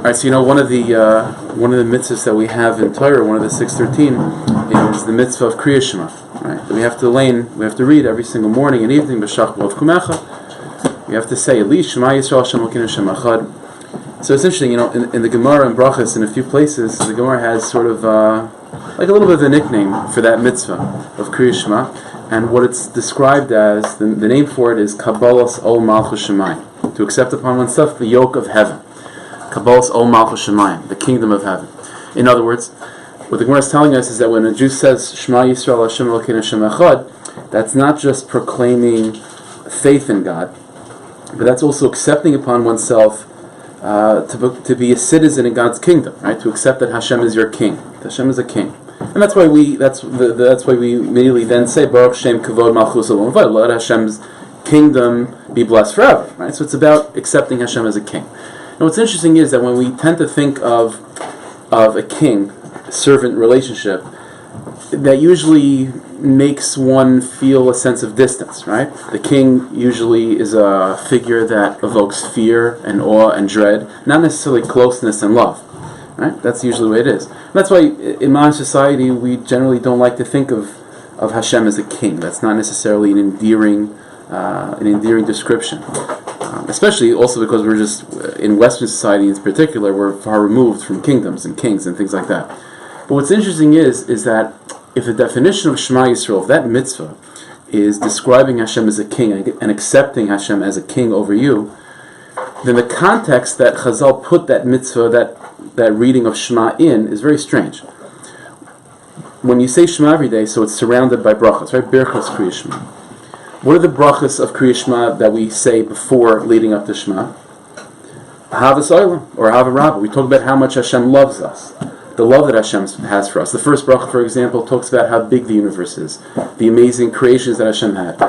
All right, so one of the mitzvahs that we have in Torah, one of the 613, is the mitzvah of Kriyas Shema. Right, that we have to read every single morning and evening. B'shach b'ov kumecha. We have to say at least Shema Yisrael Hashem Elokeinu Hashem Echad. So it's interesting, in the Gemara and Brachas, in a few places, the Gemara has sort of like a little bit of a nickname for that mitzvah of Kriyas Shema, and what it's described as, the name for it is Kabbalas Ol Malchus Shemayim, to accept upon oneself the yoke of heaven. Kabbalas Ol Malchus Shemayim, the kingdom of heaven. In other words, what the Gemara is telling us is that when a Jew says Shema Yisrael Hashem Elokeinu Hashem Echad, that's not just proclaiming faith in God, but that's also accepting upon oneself to be a citizen in God's kingdom, right? To accept that Hashem is your king. That Hashem is a king, and that's why we immediately then say Baruch Shem Kavod Malchus Olam Vayid. Let Hashem's kingdom be blessed forever, right? So it's about accepting Hashem as a king. And what's interesting is that when we tend to think of a king-servant relationship, that usually makes one feel a sense of distance, right? The king usually is a figure that evokes fear and awe and dread, not necessarily closeness and love, right? That's usually the way it is. And that's why in modern society we generally don't like to think of Hashem as a king. That's not necessarily an endearing description. Especially also because we're just, in Western society in particular, we're far removed from kingdoms and kings and things like that. But what's interesting is that if the definition of Shema Yisrael, if that mitzvah is describing Hashem as a king and accepting Hashem as a king over you, then the context that Chazal put that mitzvah, that reading of Shema in, is very strange. When you say Shema every day, so it's surrounded by brachas, right? Birchas Kriyas Shema. What are the brachas of Kriyas Shema that we say before leading up to Shema? Ahavas Olam, or Ahava Rabbah. We talk about how much Hashem loves us, the love that Hashem has for us. The first bracha, for example, talks about how big the universe is, the amazing creations that Hashem had.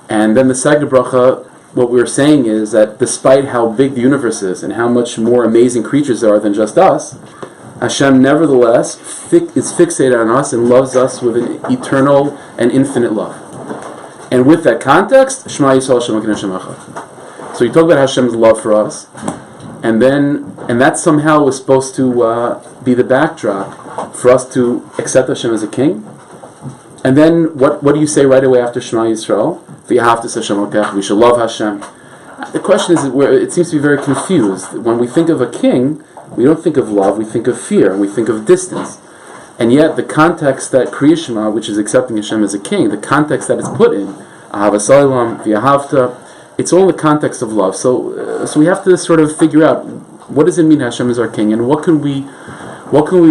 And then the second bracha, what we're saying is that despite how big the universe is and how much more amazing creatures there are than just us, Hashem nevertheless is fixated on us and loves us with an eternal and infinite love. And with that context, Shema Yisrael Hashem Elokeinu Hashem Echad. So you talk about Hashem's love for us, and that somehow was supposed to be the backdrop for us to accept Hashem as a king. And then what do you say right away after Shema Yisrael? V'yahavta Hashem Elokecha, we should love Hashem. The question is, it seems to be very confused. When we think of a king, we don't think of love, we think of fear, and we think of distance. And yet the context that Kriyas Shema, which is accepting Hashem as a king, the context that it's put in, Ahavas Olam, V'yahavta, it's all in the context of love. So we have to sort of figure out, what does it mean Hashem is our king, and what can we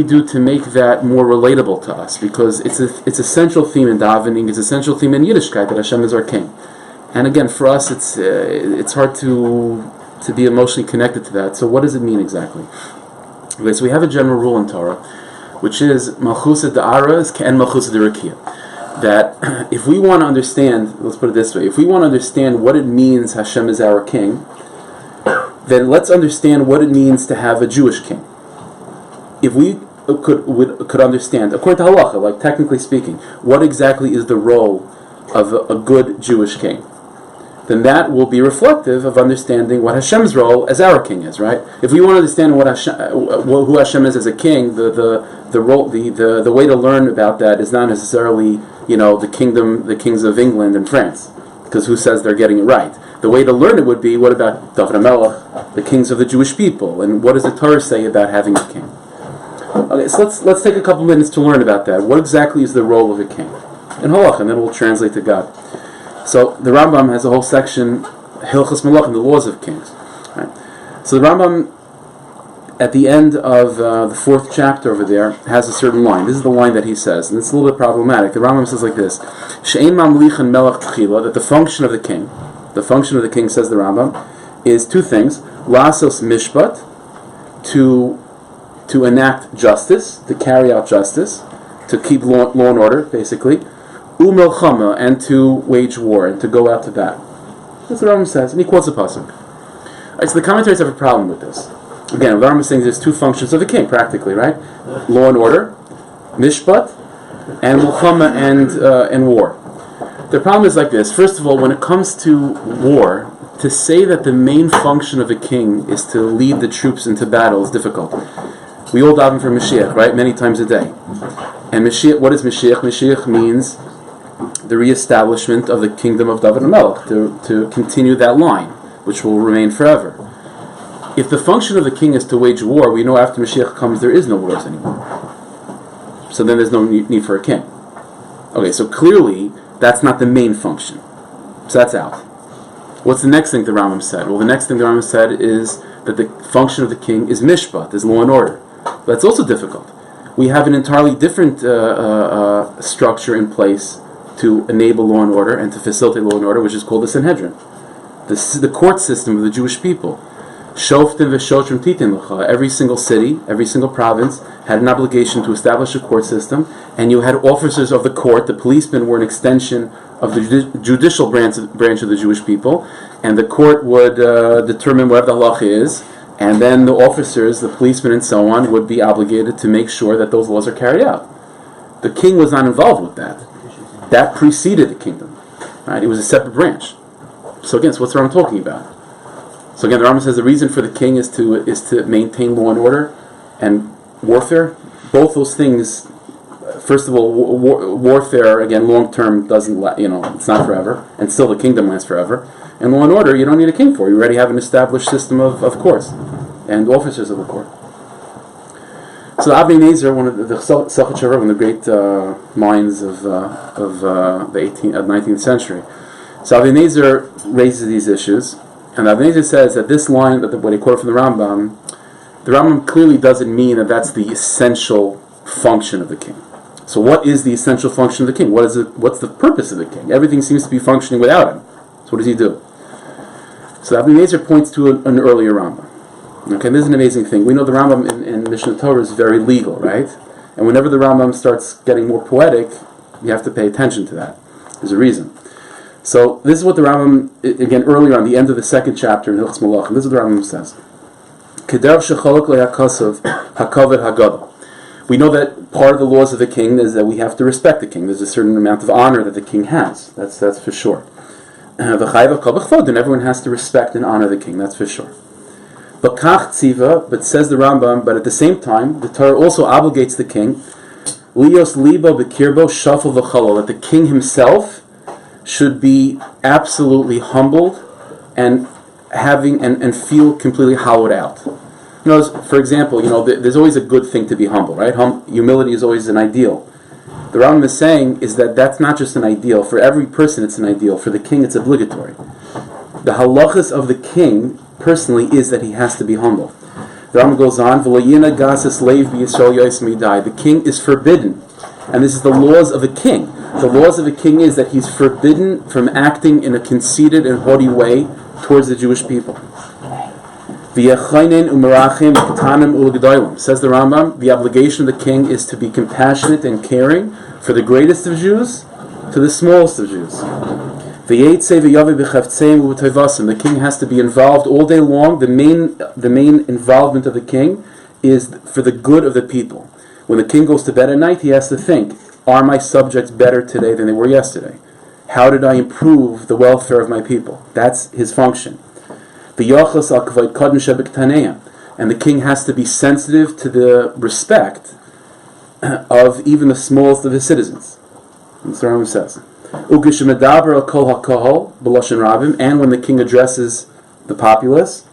do to make that more relatable to us? Because it's a central theme in davening, it's a central theme in Yiddishkeit that Hashem is our king. And again, for us, it's hard to be emotionally connected to that. So what does it mean exactly? Okay, so we have a general rule in Torah, which is Malchusa Da'ara is K'en Malchusa D'Rakia. That if we want to understand, let's put it this way, if we want to understand what it means Hashem is our king, then let's understand what it means to have a Jewish king. If we could understand, according to halacha, like technically speaking, what exactly is the role of a good Jewish king, then that will be reflective of understanding what Hashem's role as our king is, right? If we want to understand who Hashem is as a king, the way to learn about that is not necessarily the kings of England and France, because who says they're getting it right? The way to learn it would be, what about David HaMelech, the kings of the Jewish people, and what does the Torah say about having a king? Okay, so let's take a couple minutes to learn about that. What exactly is the role of a king? In Halach, and then we'll translate to God. So the Rambam has a whole section, Hilchos Melachim, the laws of kings. Right? So the Rambam, at the end of the fourth chapter over there, has a certain line. This is the line that he says, and it's a little bit problematic. The Rambam says like this: She'ein mamlichan melech tchila, that the function of the king, says the Rambam, is two things: lasos mishpat, to enact justice, to carry out justice, to keep law and order, basically. Umelchama, and to wage war, and to go out to battle. That's what Rambam says, and he quotes a pasuk. Right, so the commentaries have a problem with this. Again, the Rambam is saying there's two functions of a king, practically, right? Law and order, mishpat, and melchama, and war. The problem is like this. First of all, when it comes to war, to say that the main function of a king is to lead the troops into battle is difficult. We all daven for Mashiach, right? Many times a day. And Mashiach, what is Mashiach? Mashiach means the reestablishment of the kingdom of David HaMelech, to continue that line, which will remain forever. If the function of the king is to wage war, we know after Mashiach comes there is no wars anymore. So then there's no need for a king. Okay, so clearly that's not the main function. So that's out. What's the next thing the Rambam said? Well, the next thing the Rambam said is that the function of the king is mishpat, is law and order. That's also difficult. We have an entirely different structure in place to enable law and order and to facilitate law and order, which is called the Sanhedrin, the court system of the Jewish people. Shoftim v'shotrim titin l'cha. Every single city, every single province had an obligation to establish a court system, and you had officers of the court. The policemen were an extension of the judicial branch of the Jewish people, and the court would determine whatever the halacha is, and then the officers, the policemen and so on, would be obligated to make sure that those laws are carried out. The king was not involved with that. That preceded the kingdom. Right? It was a separate branch. So again, so what's the Rambam talking about? So again, the Rambam says the reason for the king is to maintain law and order and warfare. Both those things. First of all, warfare again, long term doesn't. It's not forever, and still the kingdom lasts forever. And law and order, you don't need a king for. You already have an established system of courts and officers of the court. So Avnei Nezer, one of the Sachet, one of the great minds of the 19th century. So Avnei Nezer raises these issues. And Avnei Nezer says that this line, what he quoted from the Rambam clearly doesn't mean that that's the essential function of the king. So what is the essential function of the king? What's the purpose of the king? Everything seems to be functioning without him. So what does he do? So Avnei Nezer points to an earlier Rambam. Okay, this is an amazing thing. We know the Rambam in Mishnah Torah is very legal, right? And whenever the Rambam starts getting more poetic, you have to pay attention to that. There's a reason. So this is what the Rambam, again earlier on the end of the second chapter in Hilchos Malachim, this is what the Rambam says. We know that part of the laws of the king is that we have to respect the king. There's a certain amount of honor that the king has. That's for sure. And everyone has to respect and honor the king. That's for sure. But says the Rambam, but at the same time, the Torah also obligates the king, lios libo bekirbo shafal v'chalol, that the king himself should be absolutely humbled and and feel completely hollowed out. For example, there's always a good thing to be humble, right? Humility is always an ideal. The Rambam is saying is that that's not just an ideal. For every person it's an ideal. For the king it's obligatory. The halachas of the king personally is that he has to be humble. The Rambam goes on, the king is forbidden. And this is the laws of a king. The laws of a king is that he's forbidden from acting in a conceited and haughty way towards the Jewish people. Says the Rambam, the obligation of the king is to be compassionate and caring for the greatest of Jews to the smallest of Jews. The king has to be involved all day long. The main involvement of the king is for the good of the people. When the king goes to bed at night, he has to think, are my subjects better today than they were yesterday? How did I improve the welfare of my people? That's his function. And the king has to be sensitive to the respect of even the smallest of his citizens. That's what the Rambam says. And when the king addresses the populace,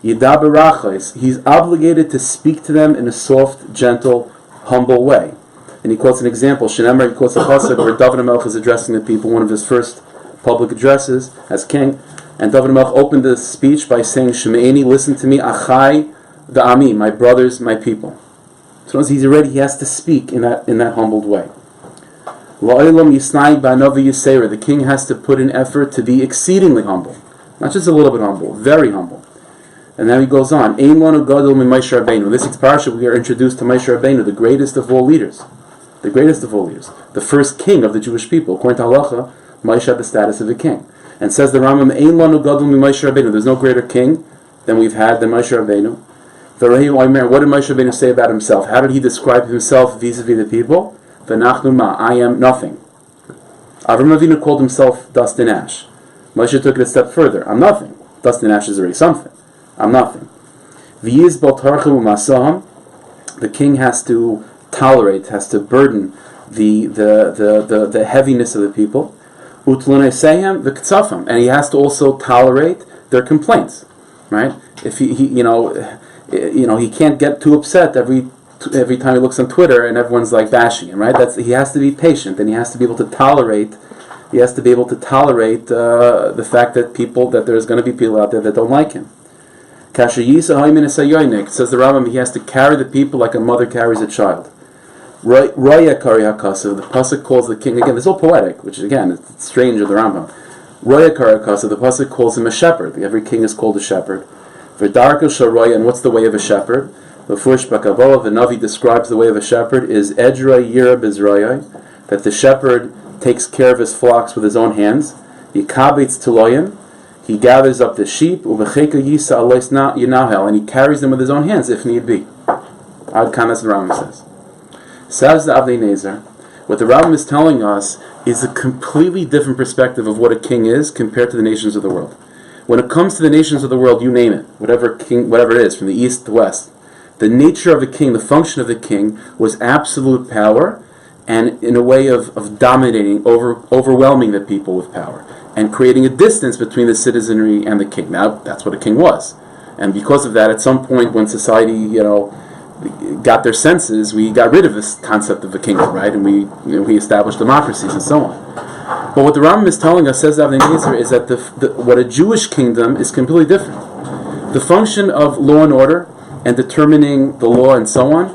he's obligated to speak to them in a soft, gentle, humble way. And he quotes an example. He quotes a chassid where David HaMelech is addressing the people, one of his first public addresses as king. And David HaMelech opened the speech by saying, Shme'eni, listen to me, Achai v'ami, my brothers, my people. So as he has to speak in that humbled way. The king has to put in effort to be exceedingly humble. Not just a little bit humble, very humble. And now he goes on. In this week's parasha, we are introduced to Moshe Rabbeinu, the greatest of all leaders. The greatest of all leaders. The first king of the Jewish people. According to Halacha, Moshe had the status of a king. And says the Rambam, there's no greater king than we've had than Moshe Rabbeinu. What did Moshe Rabbeinu say about himself? How did he describe himself vis-a-vis the people? I am nothing. Avram Avinu called himself dust and ash. Moshe took it a step further. I'm nothing. Dust and ashes is already something. I'm nothing. The king has to tolerate, has to burden the heaviness of the people. And he has to also tolerate their complaints, right? If he can't get too upset every time he looks on Twitter and everyone's like bashing him, right? He has to be patient, and he has to be able to tolerate. He has to be able to tolerate the fact that there's going to be people out there that don't like him. It says the Rambam, he has to carry the people like a mother carries a child. Raya kari hakasa, the pasuk calls the king, again, this is all poetic, which again, it's strange of the Rambam. Raya kari hakasa, the pasuk calls him a shepherd. Every king is called a shepherd. V'darko sharoya, and what's the way of a shepherd? The Fush Bakavoa, the Navi describes the way of a shepherd is Edra Yira Bizraya, that the shepherd takes care of his flocks with his own hands. Yikabitz Tuloyim, he gathers up the sheep, Ubecheka Yisa Alois Yinahel, and he carries them with his own hands if need be. Ad Kanas the Rambam says. Says the Avnei Nezer, what the Rambam is telling us is a completely different perspective of what a king is compared to the nations of the world. When it comes to the nations of the world, you name it, whatever it is, from the east to the west, the nature of the king, the function of the king, was absolute power, and in a way of dominating, overwhelming the people with power, and creating a distance between the citizenry and the king. Now, that's what a king was. And because of that, at some point when society, got their senses, we got rid of this concept of a kingdom, right? And we established democracies and so on. But what the Rambam is telling us, says Avnei Nezer, is that what a Jewish kingdom is completely different. The function of law and order and determining the law and so on,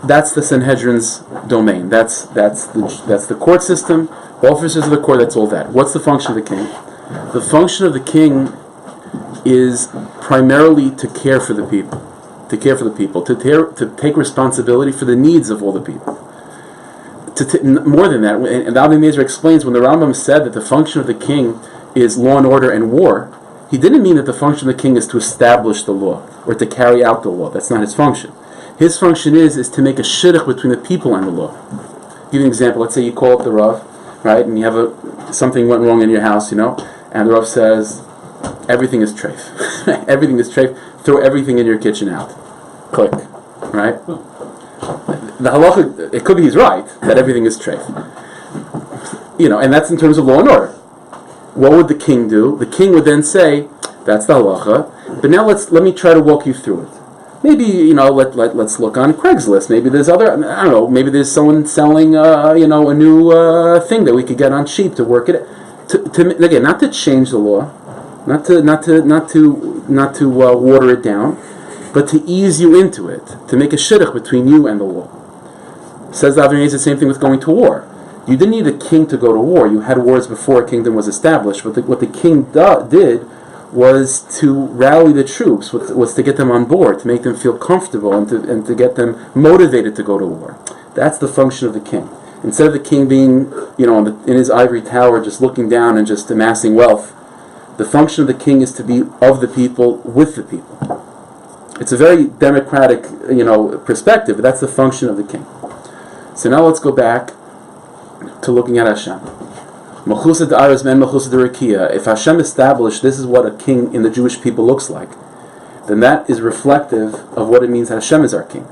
that's the Sanhedrin's domain. That's the court system, officers of the court, that's all that. What's the function of the king? The function of the king is primarily to care for the people. To take responsibility for the needs of all the people. More than that, and the Avnei Nezer explains, when the Rambam said that the function of the king is law and order and war, he didn't mean that the function of the king is to establish the law or to carry out the law. That's not his function. His function is to make a shidduch between the people and the law. I'll give you an example. Let's say you call up the Rav, right, and you have something went wrong in your house, and the Rav says, everything is treif. Everything is treif. Throw everything in your kitchen out. Click. Right? The halacha, it could be he's right, that everything is treif. And that's in terms of law and order. What would the king do? The king would then say, that's the halacha, but now let me try to walk you through it. Maybe, let's look on Craigslist. Maybe there's maybe there's someone selling, a new thing that we could get on cheap to work it. Again, not to change the law, not to water it down, but to ease you into it, to make a shidduch between you and the law. Says the Avnei Nezer, the same thing with going to war. You didn't need a king to go to war. You had wars before a kingdom was established. But what the king did was to rally the troops, was to get them on board, to make them feel comfortable, and to get them motivated to go to war. That's the function of the king. Instead of the king being, in his ivory tower, just looking down and just amassing wealth, the function of the king is to be of the people, with the people. It's a very democratic, perspective, but that's the function of the king. So now let's go back to looking at Hashem. If Hashem established this is what a king in the Jewish people looks like, then that is reflective of what it means that Hashem is our king.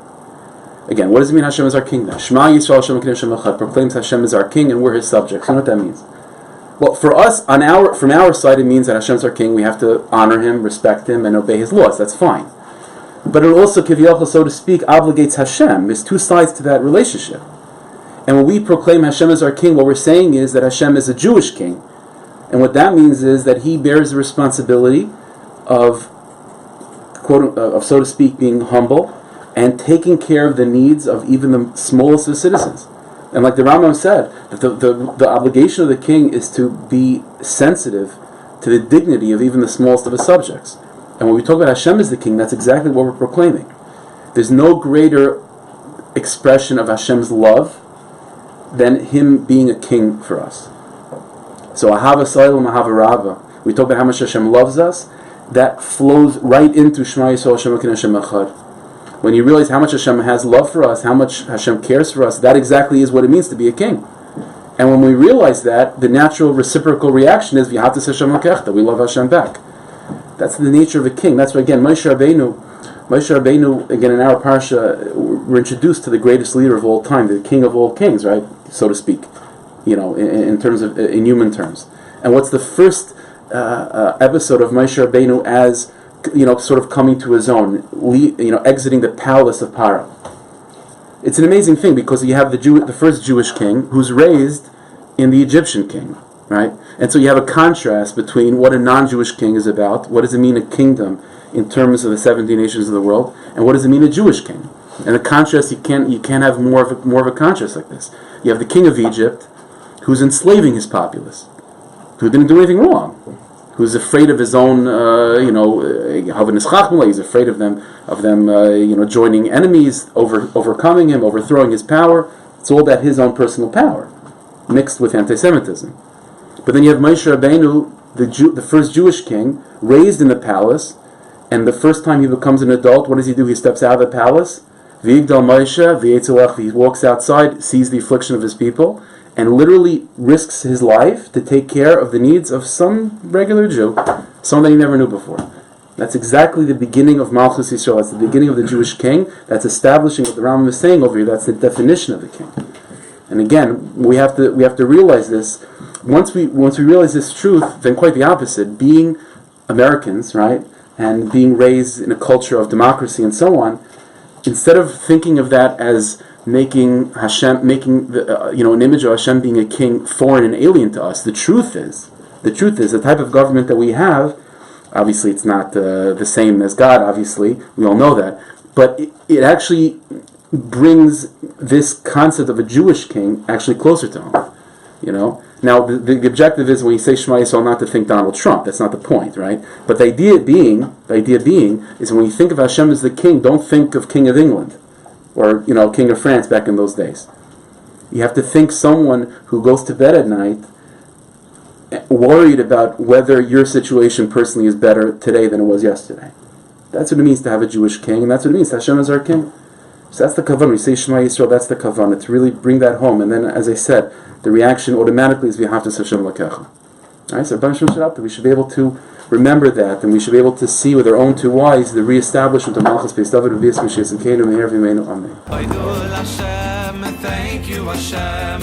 Again, what does it mean Hashem is our king then? Shema Yisrael Hashem Hashem Echad proclaims Hashem is our king and we're his subjects. You know what that means? Well, for us, from our side, it means that Hashem is our king. We have to honor him, respect him, and obey his laws. That's fine. But it also, Kiviyachal, so to speak, obligates Hashem. There's two sides to that relationship. And when we proclaim Hashem as our king, what we're saying is that Hashem is a Jewish king. And what that means is that he bears the responsibility of, so to speak, being humble and taking care of the needs of even the smallest of citizens. And like the Rambam said, that the obligation of the king is to be sensitive to the dignity of even the smallest of his subjects. And when we talk about Hashem as the king, that's exactly what we're proclaiming. There's no greater expression of Hashem's love than him being a king for us. So Ahava Sa'ilam, Ahava Rava. We talk about how much Hashem loves us. That flows right into Shema Yisrael Hashem Elokeinu Hashem Echad. When you realize how much Hashem has love for us, how much Hashem cares for us, that exactly is what it means to be a king. And when we realize that, the natural reciprocal reaction is V'yahatas Hashem L'kechta. We love Hashem back. That's the nature of a king. That's why, again, Moshe Rabbeinu, again, in our parsha, we're introduced to the greatest leader of all time, the king of all kings, right, so to speak, in terms of, in human terms. And what's the first episode of Moshe Rabbeinu as, sort of coming to his own, exiting the palace of Paro? It's an amazing thing, because you have the first Jewish king who's raised in the Egyptian king, right? And so you have a contrast between what a non-Jewish king is about, what does it mean a kingdom in terms of the 70 nations of the world, and what does it mean a Jewish king? And the contrast, you can't have more of a contrast like this. You have the king of Egypt, who's enslaving his populace, who didn't do anything wrong, who's afraid of his own, he's afraid of them, joining enemies, overcoming him, overthrowing his power. It's all about his own personal power, mixed with anti-Semitism. But then you have Moshe Rabbeinu, the first Jewish king, raised in the palace, and the first time he becomes an adult, what does he do? He steps out of the palace, V'yigdal Moshe, v'yetzelach, he walks outside, sees the affliction of his people, and literally risks his life to take care of the needs of some regular Jew, someone that he never knew before. That's exactly the beginning of Malchus Yisrael. That's the beginning of the Jewish king. That's establishing what the Rambam is saying over here. That's the definition of the king. And again, we have to realize this. Once we realize this truth, then quite the opposite. Being Americans, right, and being raised in a culture of democracy and so on, instead of thinking of that as making Hashem, an image of Hashem being a king foreign and alien to us, the truth is the type of government that we have. Obviously, it's not the same as God. Obviously, we all know that, but it actually brings this concept of a Jewish king actually closer to home. Now the objective is, when you say Shema Yisrael, not to think Donald Trump. That's not the point, right? But the idea being is, when you think of Hashem as the king, don't think of King of England or King of France back in those days. You have to think someone who goes to bed at night worried about whether your situation personally is better today than it was yesterday. That's what it means to have a Jewish king, and that's what it means. Hashem is our king. So that's the kavanah. When we say Shema Yisrael, that's the kavanah, to really bring that home. And then, as I said, the reaction automatically is v'ahavtas Hashem l'kecha. Alright, so we should be able to remember that, and we should be able to see with our own two eyes the re-establishment of Malchus Beis David and V'yis Mashiach Tzidkeinu Meher V'yimeinu Amen. Thank you, Hashem.